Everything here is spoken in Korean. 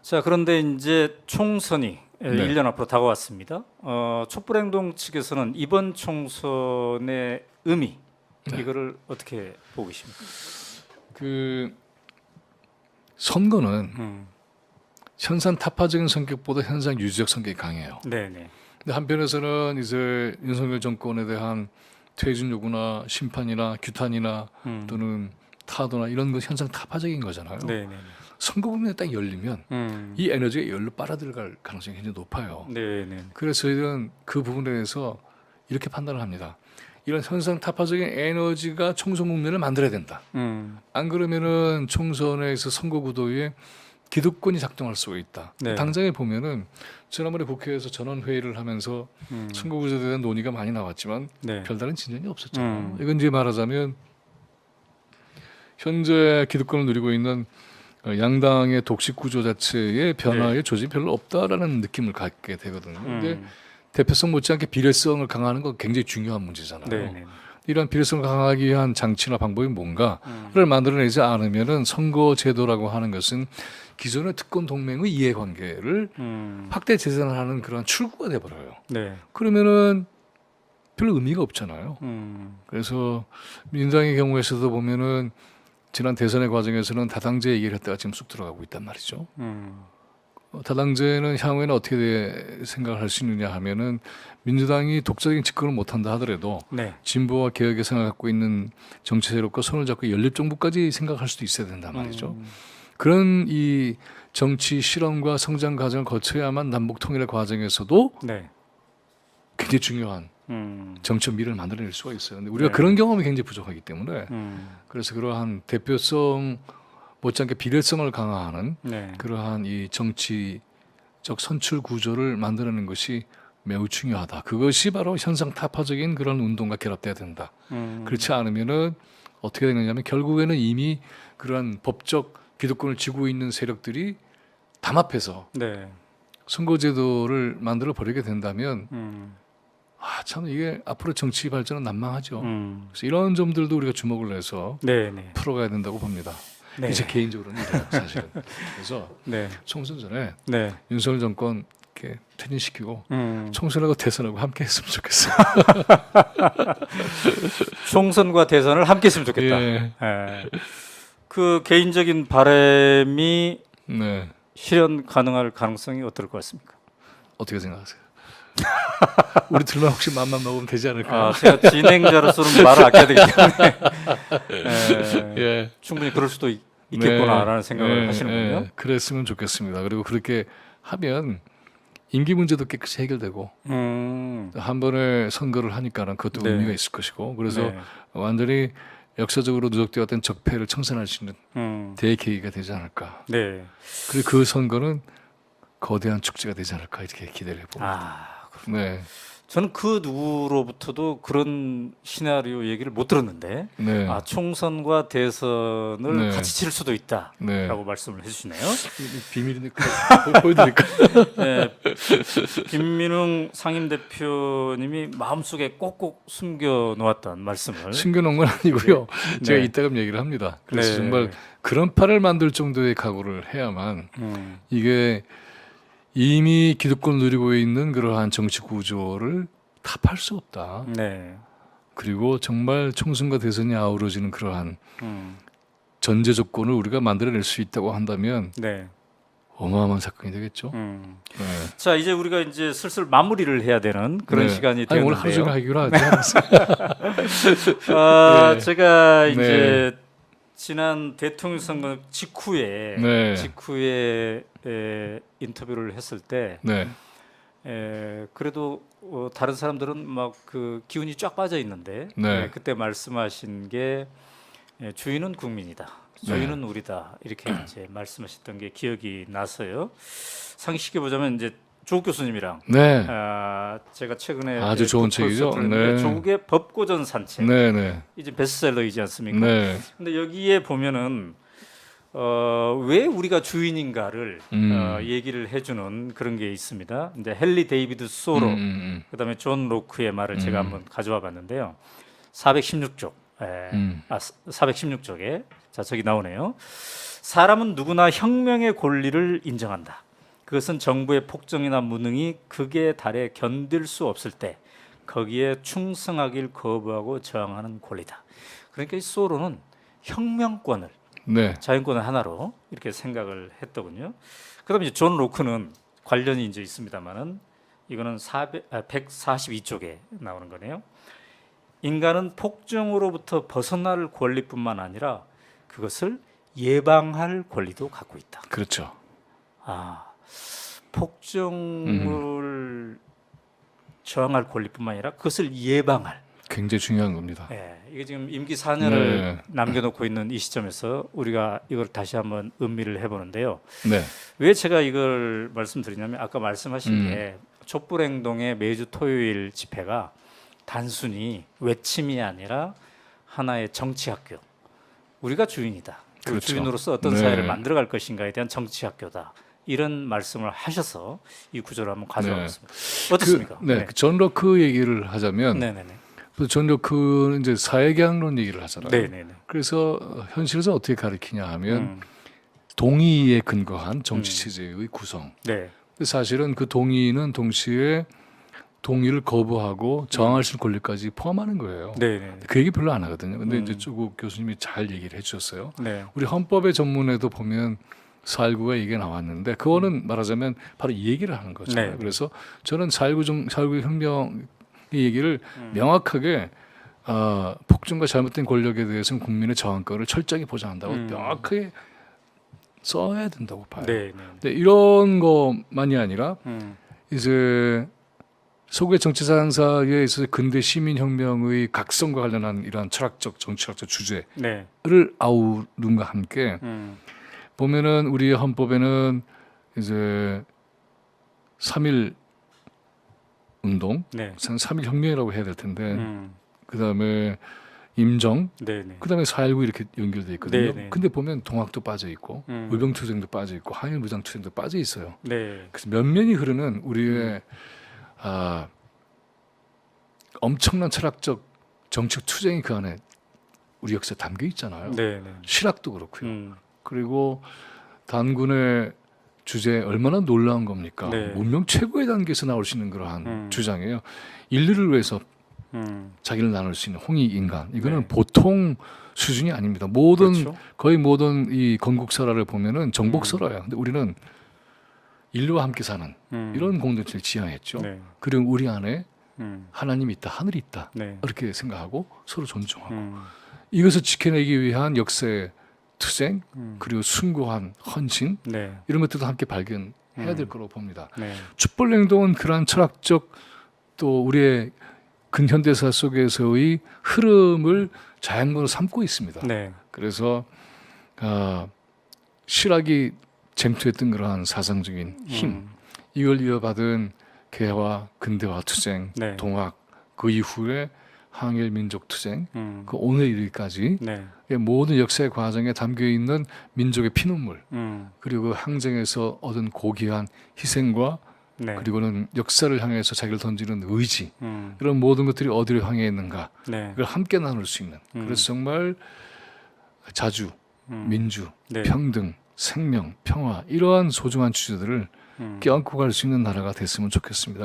자, 그런데 이제 총선이 네. 1년 앞으로 다가왔습니다. 촛불행동 측에서는 이번 총선의 의미 이거를 어떻게 보고 계십니까? 그 선거는 현상 타파적인 성격보다 현상 유지적 성격이 강해요. 네네. 근데 한편에서는 이제 윤석열 정권에 대한 퇴진 요구나 심판이나 규탄이나 또는 타도나 이런 거 현상 타파적인 거잖아요. 네네. 선거 국면에 딱 열리면 이 에너지가 열로 빨아들여갈 가능성이 굉장히 높아요. 네네. 그래서 저희들은 그 부분에 대해서 이렇게 판단을 합니다. 이런 현상 타파적인 에너지가 총선 국면을 만들어야 된다. 안 그러면은 총선에서 선거 구도에 기득권이 작동할 수가 있다. 네. 당장에 보면은 지난번에 국회에서 전원 회의를 하면서 선거 구조에 대한 논의가 많이 나왔지만 네. 별다른 진전이 없었잖아요. 이건 이제 말하자면 현재 기득권을 누리고 있는 양당의 독식 구조 자체의 변화의 네. 조짐이 별로 없다라는 느낌을 갖게 되거든요. 근데 대표성 못지않게 비례성을 강화하는 건 굉장히 중요한 문제잖아요. 네네. 이런 비례성을 강화하기 위한 장치나 방법이 뭔가를 만들어내지 않으면은 선거 제도라고 하는 것은 기존의 특권 동맹의 이해관계를 확대 재산하는 그런 출구가 돼버려요. 네. 그러면은 별로 의미가 없잖아요. 그래서 민주당의 경우에서도 보면은 지난 대선의 과정에서는 다당제 얘기를 했다가 지금 쑥 들어가고 있단 말이죠. 다당제는 향후에는 어떻게 생각을 할 수 있느냐 하면은 민주당이 독자적인 집권을 못한다 하더라도 네. 진보와 개혁의 생각을 갖고 있는 정치 세력과 손을 잡고 연립정부까지 생각할 수도 있어야 된단 말이죠. 그런 이 정치 실험과 성장 과정을 거쳐야만 남북 통일의 과정에서도 네. 굉장히 중요한 정치 미를 만들어낼 수가 있어요. 근데 우리가 네. 그런 경험이 굉장히 부족하기 때문에 그래서 그러한 대표성 못지않게 비례성을 강화하는 네. 그러한 이 정치적 선출 구조를 만들어내는 것이 매우 중요하다. 그것이 바로 현상 타파적인 그런 운동과 결합돼야 된다. 그렇지 않으면은 어떻게 되느냐면 결국에는 이미 그러한 법적 기득권을 쥐고 있는 세력들이 담합해서 네. 선거제도를 만들어 버리게 된다면 참 이게 앞으로 정치 발전은 난망하죠. 그래서 이런 점들도 우리가 주목을 해서 네네. 풀어가야 된다고 봅니다. 네. 이제 개인적으로는 이래요, 사실은. 그래서 네. 총선 전에 네. 윤석열 정권 이렇게 퇴진시키고 총선하고 대선하고 함께 했으면 좋겠어요. 총선과 대선을 함께 했으면 좋겠다. 예. 예. 그 개인적인 바람이 네. 실현 가능할 가능성이 어떨 것 같습니까? 어떻게 생각하세요? 우리 둘만 혹시 맘만 먹으면 되지 않을까요? 아, 제가 진행자로서는 말을 아껴야 되기 때문에 예. 충분히 그럴 수도 있겠구나라는 생각을 하시는군요. 예. 그랬으면 좋겠습니다. 그리고 그렇게 하면 임기 문제도 깨끗이 해결되고 한 번에 선거를 하니까는 그것도 네. 의미가 있을 것이고 그래서 네. 완전히 역사적으로 누적되었던 적폐를 청산할 수 있는 대계기가 되지 않을까. 네. 그리고 그 선거는 거대한 축제가 되지 않을까 이렇게 기대를 해봅니다. 네. 저는 그 누구로부터도 그런 시나리오 얘기를 못 들었는데 네. 총선과 대선을 네. 같이 칠 수도 있다라고 네. 말씀을 해주시네요. 비밀이니까 보여드릴까? 네, 김민웅 상임대표님이 마음속에 꼭꼭 숨겨놓았던 말씀을 숨겨놓은 건 아니고요. 네. 제가 네. 이따금 얘기를 합니다. 그래서 네. 정말 그런 판을 만들 정도의 각오를 해야만 이게 이미 기득권을 누리고 있는 그러한 정치 구조를 타파할 수 없다. 네. 그리고 정말 총선과 대선이 아우러지는 그러한 전제 조건을 우리가 만들어낼 수 있다고 한다면 네. 어마어마한 사건이 되겠죠. 네. 자, 이제 우리가 이제 슬슬 마무리를 해야 되는 그런 네. 시간이 아니, 오늘 하루 종일 되었는데요. 하기로 하죠. 네. 제가 네. 이제 지난 대통령 선거 직후에 네. 인터뷰를 했을 때 네. 그래도 다른 사람들은 막 그 기운이 쫙 빠져 있는데 네. 그때 말씀하신 게 주인은 국민이다, 주인은 우리다 이렇게 이제 말씀하셨던 게 기억이 나서요. 상기시켜 보자면 이제 조국 교수님이랑 네. 제가 최근에 아주 좋은 책이죠. 네. 조국의 법고전 산책 네. 네. 이제 베스트셀러이지 않습니까? 네. 근데 여기에 보면은 왜 우리가 주인인가를 얘기를 해주는 그런 게 있습니다. 이제 헨리 데이비드 소로, 그다음에 존 로크의 말을 제가 한번 가져와 봤는데요. 416쪽, 416쪽에 자, 저기 나오네요. 사람은 누구나 혁명의 권리를 인정한다. 그것은 정부의 폭정이나 무능이 극에 달해 견딜 수 없을 때 거기에 충성하길 거부하고 저항하는 권리다. 그러니까 이 소로는 혁명권을 네. 자연권을 하나로 이렇게 생각을 했더군요. 그다음에 이제 존 로크는 관련이 이제 있습니다만은 이거는 142쪽에 나오는 거네요. 인간은 폭정으로부터 벗어날 권리뿐만 아니라 그것을 예방할 권리도 갖고 있다. 그렇죠. 아, 폭정을 저항할 권리뿐만 아니라 그것을 예방할. 굉장히 중요한 겁니다. 예, 이게 지금 임기 4년을 네. 남겨놓고 있는 이 시점에서 우리가 이걸 다시 한번 음미를 해보는데요. 네. 왜 제가 이걸 말씀드리냐면 아까 말씀하신 게 촛불행동의 매주 토요일 집회가 단순히 외침이 아니라 하나의 정치학교. 우리가 주인이다. 그 그렇죠. 주인으로서 어떤 네. 사회를 만들어갈 것인가에 대한 정치학교다. 이런 말씀을 하셔서 이 구절을 한번 가져왔습니다. 어떻습니까? 네. 존 로크 얘기를 하자면 네네네. 존 로크는 이제 사회계약론 얘기를 하잖아요. 네네네. 그래서 현실에서 어떻게 가르치냐 하면 동의에 근거한 정치 체제의 구성. 네. 사실은 그 동의는 동시에 동의를 거부하고 저항할 수 있는 권리까지 포함하는 거예요. 네네. 그 얘기 별로 안 하거든요. 근데 이제 조국 교수님이 잘 얘기를 해주셨어요. 네. 우리 헌법의 전문에도 보면 4.19가 얘기가 나왔는데 그거는 말하자면 바로 이 얘기를 하는 거죠. 네. 그래서 저는 4.19 혁명의 얘기를 명확하게 폭정과 잘못된 권력에 대해서는 국민의 저항권을 철저하게 보장한다고 명확하게 써야 된다고 봐요. 네. 근데 이런 것만이 아니라 음. 이제 소구의 정치사상사에 있어서 근대 시민혁명의 각성과 관련한 이러한 철학적, 정치학적 주제를 네. 아우른과 함께 보면은 우리 헌법에는 이제 3.1 운동, 네. 3.1 혁명이라고 해야 될 텐데 음. 그다음에 임정, 네네. 그다음에 4.19 이렇게 연결돼 있거든요. 네네. 근데 보면 동학도 빠져 있고 의병투쟁도 빠져 있고 한일무장투쟁도 빠져 있어요. 네. 그래서 면면이 흐르는 우리의 엄청난 철학적 정치적 투쟁이 그 안에 우리 역사에 담겨 있잖아요. 네네. 실학도 그렇고요. 그리고 단군의 주제 얼마나 놀라운 겁니까? 네. 문명 최고의 단계에서 나올 수 있는 그러한 주장이에요. 인류를 위해서 자기를 나눌 수 있는 홍익 인간. 이거는 네. 보통 수준이 아닙니다. 모든 그렇죠. 거의 모든 이 건국설화를 보면은 정복설화예요. 근데 우리는 인류와 함께 사는 이런 공동체를 지향했죠. 네. 그리고 우리 안에 음. 하나님이 있다, 하늘이 있다. 네. 이렇게 생각하고 서로 존중하고 이것을 지켜내기 위한 역사의 투쟁 그리고 숭고한 헌신 네. 이런 것들도 함께 발견해야 될 거라고 봅니다. 네. 촛불행동은 그러한 철학적 또 우리의 근현대사 속에서의 흐름을 자양분으로 삼고 있습니다. 네. 그래서 실학이 쟁투했던 그러한 사상적인 힘 이걸 이어받은 개화, 근대화 투쟁, 네. 동학 그 이후에 항일 민족 투쟁 그 오늘 이르기까지 네. 모든 역사의 과정에 담겨 있는 민족의 피눈물 그리고 그 항쟁에서 얻은 고귀한 희생과 네. 그리고는 역사를 향해서 자기를 던지는 의지 이런 모든 것들이 어디로 향해 있는가 네. 이걸 함께 나눌 수 있는 그래서 정말 자주, 민주, 네. 평등, 생명, 평화 이러한 소중한 주제들을 껴안고 갈 수 있는 나라가 됐으면 좋겠습니다.